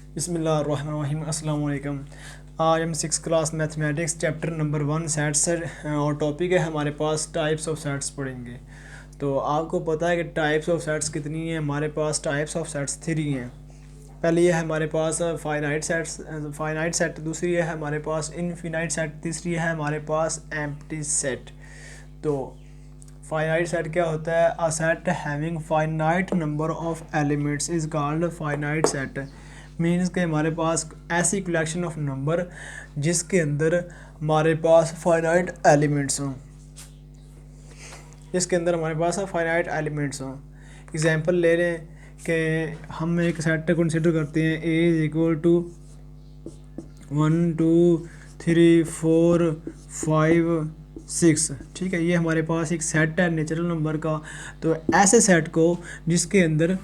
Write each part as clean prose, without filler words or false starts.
बिस्मिल्लाहिर्रहमानिर्रहीम अस्सलाम वालेकुम। आज हम 6 class mathematics chapter number 1 sets और टॉपिक है हमारे पास टाइप्स ऑफ सेट्स पढ़ेंगे। तो आपको पता है कि टाइप्स ऑफ सेट्स कितनी हैं? हमारे पास टाइप्स ऑफ सेट्स 3 हैं। पहली है हमारे पास फाइनाइट सेट, दूसरी है हमारे पास इनफिनाइट सेट, तीसरी है हमारे पास एम्प्टी सेट। तो फाइनाइट सेट क्या होता है? अ set having finite number of elements is called finite set. Means के हमारे पास ऐसी कलेक्शन ऑफ नंबर जिसके अंदर हमारे पास फाइनाइट एलिमेंट्स हों, जिसके अंदर हमारे पास फाइनाइट एलिमेंट्स हों। एग्जांपल ले लें कि हम एक सेट कंसिडर करते हैं ए इज इक्वल टू 1 2 3 4 5 6। ठीक है, ये हमारे पास एक सेट है नेचुरल नंबर का। तो ऐसे सेट को जिसके अंदर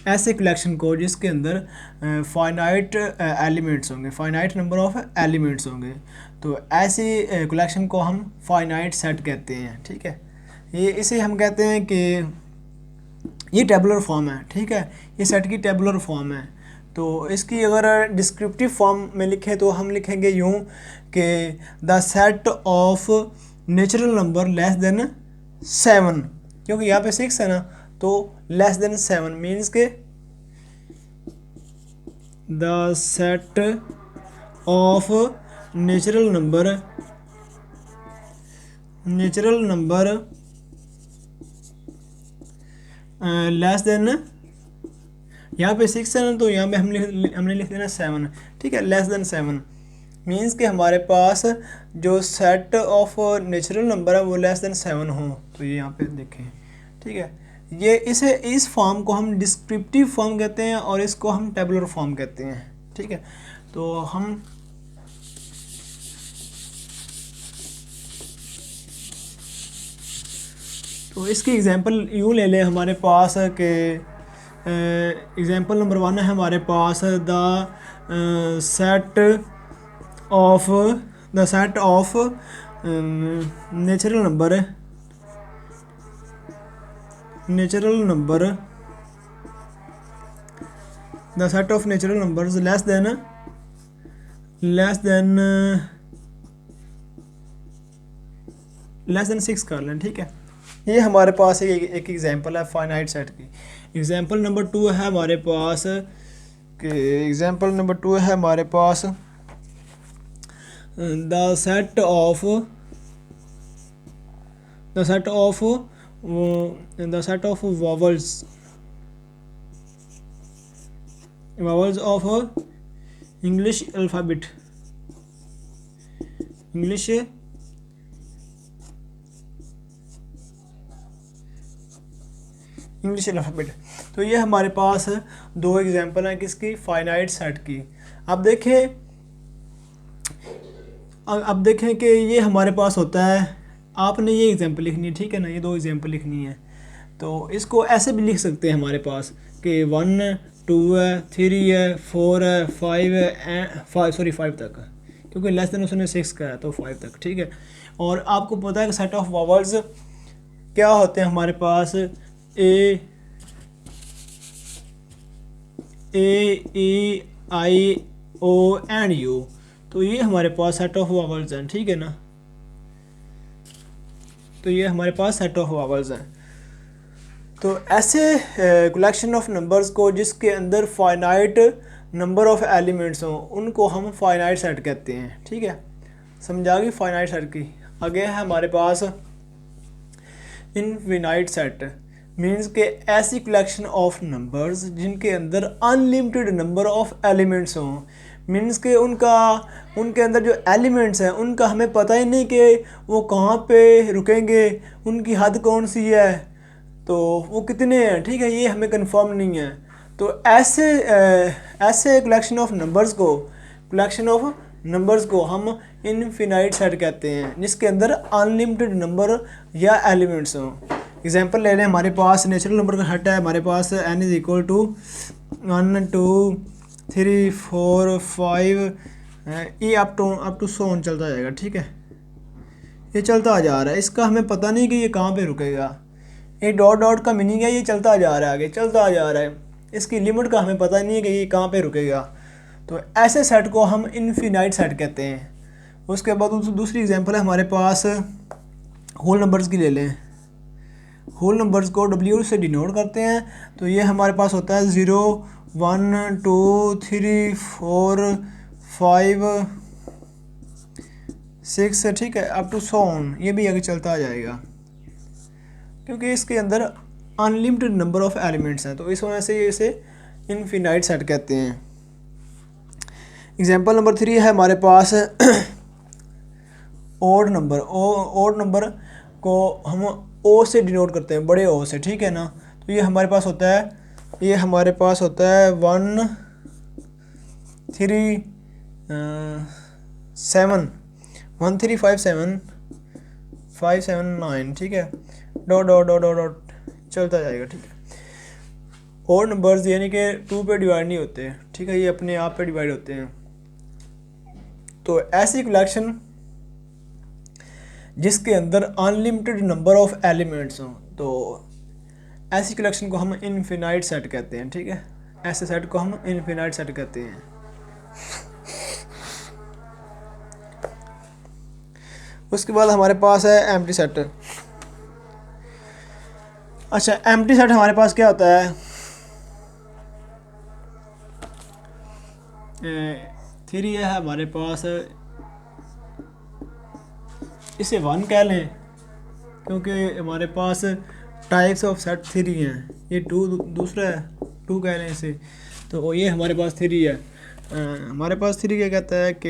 ऐसे कलेक्शन को जिसके अंदर फाइनाइट एलिमेंट्स होंगे, फाइनाइट नंबर ऑफ एलिमेंट्स होंगे, तो ऐसी कलेक्शन को हम फाइनाइट सेट कहते हैं। ठीक है, ये इसे हम कहते हैं कि ये टेबुलर फॉर्म है। ठीक है, ये सेट की टेबुलर फॉर्म है। तो इसकी अगर डिस्क्रिप्टिव फॉर्म में लिखें तो हम लिखेंगे यूँ कि the set of natural number less than 7, क्योंकि यहाँ पे 6 है ना, तो लेस देन 7 मीन्स के the set of natural number less than, यहाँ पे 6 है ना, तो यहाँ पे हमने लिख देना 7। ठीक है, लेस देन 7 मीन्स कि हमारे पास जो सेट ऑफ नेचुरल नंबर है वो लेस देन 7 हो। तो ये यहाँ पे देखें। ठीक है, ये इस फॉर्म को हम डिस्क्रिप्टिव फॉर्म कहते हैं और इसको हम टेबुलर फॉर्म कहते हैं। ठीक है, तो हम तो इसकी एग्जांपल यूँ ले लें हमारे पास के एग्जांपल नंबर 1 है हमारे पास the set of natural number the set of natural numbers less than 6 कर लें। ठीक है, ये हमारे पास एक एग्जांपल है फाइनाइट सेट की। एग्जांपल नंबर 2 है हमारे पास the set of vowels of English alphabet, तो ये हमारे पास 2 एग्जांपल हैं किसकी? फाइनाइट सेट की। अब देखें कि ये हमारे पास होता है, आपने ये एग्जांपल लिखनी है। ठीक है ना, ये 2 एग्जांपल लिखनी है। तो इसको ऐसे भी लिख सकते हैं हमारे पास कि 1 2 है, 3 है, 4 है, 5 है, 5 तक, क्योंकि लेस देन उसने 6 का है तो 5 तक। ठीक है, और आपको पता है कि सेट ऑफ वावल्स क्या होते हैं हमारे पास? ए ई आई ओ एंड यू। तो ये हमारे पास सेट ऑफ वावल्स हैं। ठीक है ना, तो ये हमारे पास सेट ऑफ वावल्स हैं। तो ऐसे कलेक्शन ऑफ नंबर्स को जिसके अंदर फाइनाइट नंबर ऑफ एलिमेंट्स हों उनको हम फाइनाइट सेट कहते हैं। ठीक है, समझा गई फाइनाइट सेट की। आगे है हमारे पास इनफिनाइट सेट। मीन्स के ऐसी कलेक्शन ऑफ नंबर्स जिनके अंदर अनलिमिटेड नंबर ऑफ एलिमेंट्स हों। मीन्स के उनके अंदर जो एलिमेंट्स हैं उनका हमें पता ही नहीं कि वो कहाँ पे रुकेंगे, उनकी हद कौन सी है, तो वो कितने हैं। ठीक है, ये हमें कंफर्म नहीं है। तो ऐसे कलेक्शन ऑफ नंबर्स को हम इनफिनाइट सेट कहते हैं जिसके अंदर अनलिमिटेड नंबर या एलिमेंट्स हों। एग्जांपल ले लें, हमारे पास नेचुरल नंबर का सेट है, हमारे पास n इज इक्वल टू 1 2 3 4 5, ये अप टू 100 चलता जाएगा। ठीक है, ये चलता जा रहा है, इसका हमें पता नहीं कि ये कहाँ पे रुकेगा। ये डॉट का मीनिंग है ये चलता जा रहा है, आगे चलता जा रहा है, इसकी लिमिट का हमें पता नहीं है कि ये कहाँ पे रुकेगा। तो ऐसे सेट को हम इनफिनाइट सेट कहते हैं। उसके बाद दूसरी एग्जांपल है हमारे पास होल नंबर्स की ले लें। होल नंबर्स को W से डिनोट करते हैं। तो ये हमारे पास होता है 0 1 2 3 4 5 6, ठीक है, अप टू सो ऑन, ये भी आगे चलता आ जाएगा क्योंकि इसके अंदर अनलिमिटेड नंबर ऑफ एलिमेंट्स हैं, तो इस वजह से ये इसे इनफिनाइट सेट कहते हैं। एग्जांपल नंबर 3 है हमारे पास ओड नंबर। ओड नंबर को हम ओ से डिनोट करते हैं, बड़े ओ से, ठीक है ना। तो ये हमारे पास होता है 1 3 7 1 3 5 7 5 7 9, ठीक है, dot dot dot dot dot चलता जाएगा, ठीक है। ओड नंबर्स यानी कि 2 पे डिवाइड नहीं होते, ठीक है, ये अपने आप पे डिवाइड होते हैं। तो ऐसी कलेक्शन जिसके अंदर अनलिमिटेड नंबर ऑफ एलिमेंट्स हों, तो ऐसी कलेक्शन को हम इनफिनाइट सेट कहते हैं, ठीक है। ऐसे सेट को हम इनफिनाइट सेट कहते हैं। उसके बाद हमारे पास है एम्प्टी सेट। अच्छा, एम्प्टी सेट हमारे पास क्या होता है, 3 है हमारे पास, इसे 1 कह लें क्योंकि हमारे पास टाइप्स ऑफ सेट 3 हैं। ये 2 दूसरा है, 2 कह लें इसे। तो ये हमारे पास 3 है। हमारे पास 3 क्या कहता है कि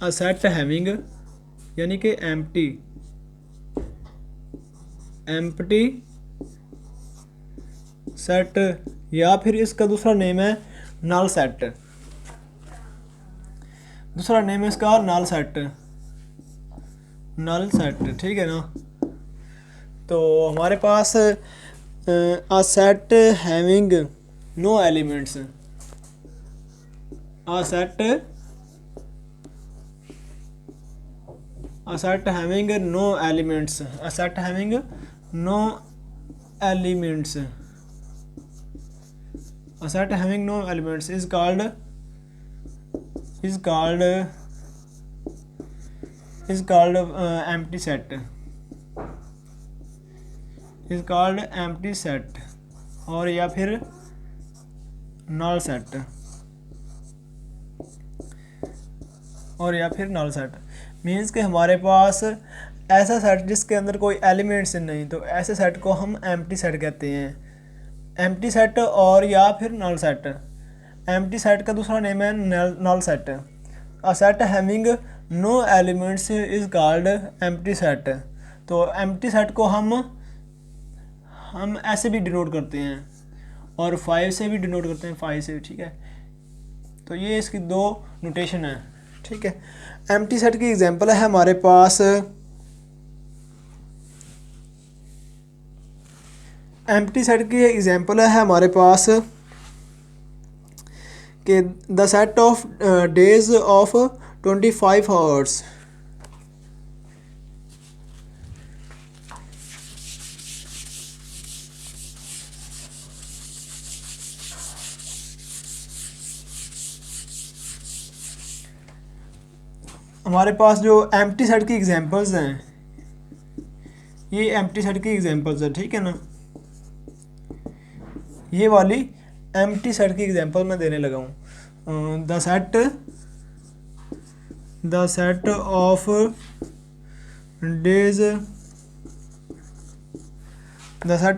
अ सेट हैविंग, यानी कि एम्प्टी सेट, या फिर इसका दूसरा नेम है नल सेट। दूसरा नेम है इसका नल सेट, ठीक है ना। तो हमारे पास a set having no elements, a set having no elements, a set having no elements, a set having no elements is called empty set, is called empty set, और या फिर null set, और या फिर null set मीन्स कि हमारे पास ऐसा set जिसके अंदर कोई एलिमेंट्स नहीं, तो ऐसे सेट को हम एम्प्टी सेट कहते हैं। एम्प्टी सेट और या फिर नल सेट। एम्प्टी सेट का दूसरा नेम है null set. A set having no elements is called empty set. तो एम्प्टी सेट को हम ऐसे भी डिनोट करते हैं और 5 से भी डिनोट करते हैं, 5 से, ठीक है। तो ये इसकी 2 नोटेशन है, ठीक है। एम्प्टी सेट की एग्जांपल है हमारे पास, एम्प्टी सेट की एग्जांपल है हमारे पास कि the set of days of 25 hours. हमारे पास जो एम्प्टी सेट की एग्जांपल्स हैं, ये एम्प्टी सेट की एग्जांपल्स है, ठीक है ना। ये वाली एम्प्टी सेट की एग्जांपल मैं देने लगा हूँ। The set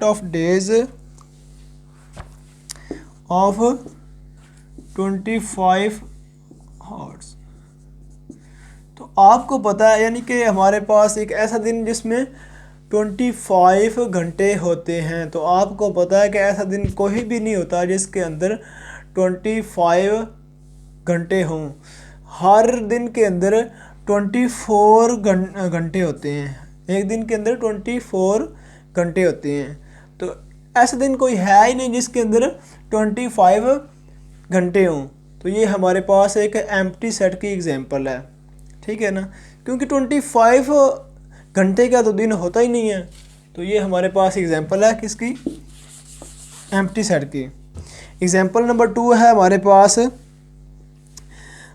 of days of 25 hours. तो आपको पता है, यानी कि हमारे पास एक ऐसा दिन जिसमें 25 घंटे होते हैं। तो आपको पता है कि ऐसा दिन कोई भी नहीं होता जिसके अंदर 25 घंटे हों। हर दिन के अंदर 24 घंटे होते हैं। एक दिन के अंदर 24 घंटे होते हैं। तो ऐसा दिन कोई है ही नहीं जिसके अंदर 25 घंटे हों। तो ये हमारे पास एक एम्प्टी सेट की एग्जांपल है, ठीक है ना, क्योंकि 25 घंटे का तो दिन होता ही नहीं है। तो ये हमारे पास एग्जांपल है किसकी, एम्प्टी सेट की। एग्जांपल नंबर 2 है हमारे पास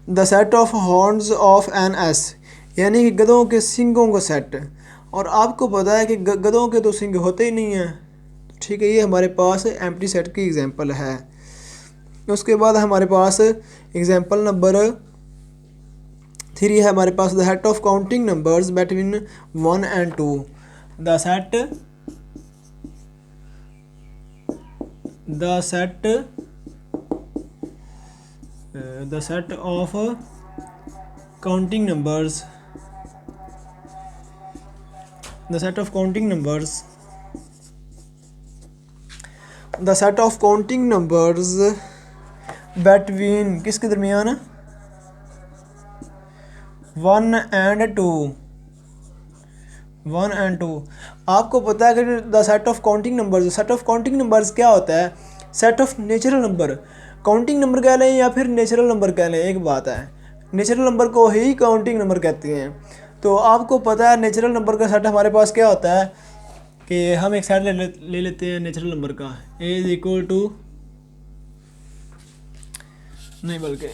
the set of horns of an ass, यानी कि गधों के सींगों का सेट। और आपको पता है कि गधों के तो सींग होते ही नहीं हैं, ठीक है। ये हमारे पास एम्प्टी सेट की एग्जांपल है। उसके बाद हमारे पास एग्जांपल नंबर 3 है हमारे पास, the set of counting numbers between 1 and 2। The set of counting numbers, the set of counting numbers between किसके दरमियान 1 and 2। आपको पता है कि the set of counting numbers क्या होता है? Set of natural number. Counting number कह लें या फिर नेचुरल नंबर कह लें, एक बात है, नेचुरल नंबर को ही काउंटिंग नंबर कहते हैं। तो आपको पता है नेचुरल नंबर का सेट हमारे पास क्या होता है कि हम एक सेट ले लेते हैं नेचुरल नंबर का, a इज इक्वल टू, नहीं बल्कि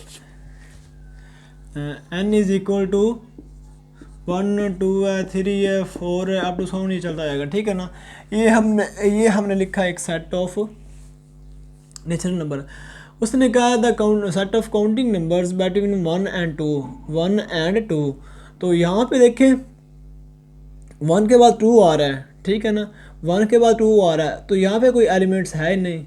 n इज इक्वल टू 1 2 है 3 है 4 है, अप टू 100 नहीं चलता जाएगा, ठीक है ना। ये हमने लिखा एक सेट ऑफ नेचुरल नंबर। उसने कहा the set of counting numbers between 1 and 2। तो यहाँ पे देखें 1 के बाद 2 आ रहा है, ठीक है ना, 1 के बाद 2 आ रहा है, तो यहाँ पे कोई एलिमेंट्स है ही नहीं,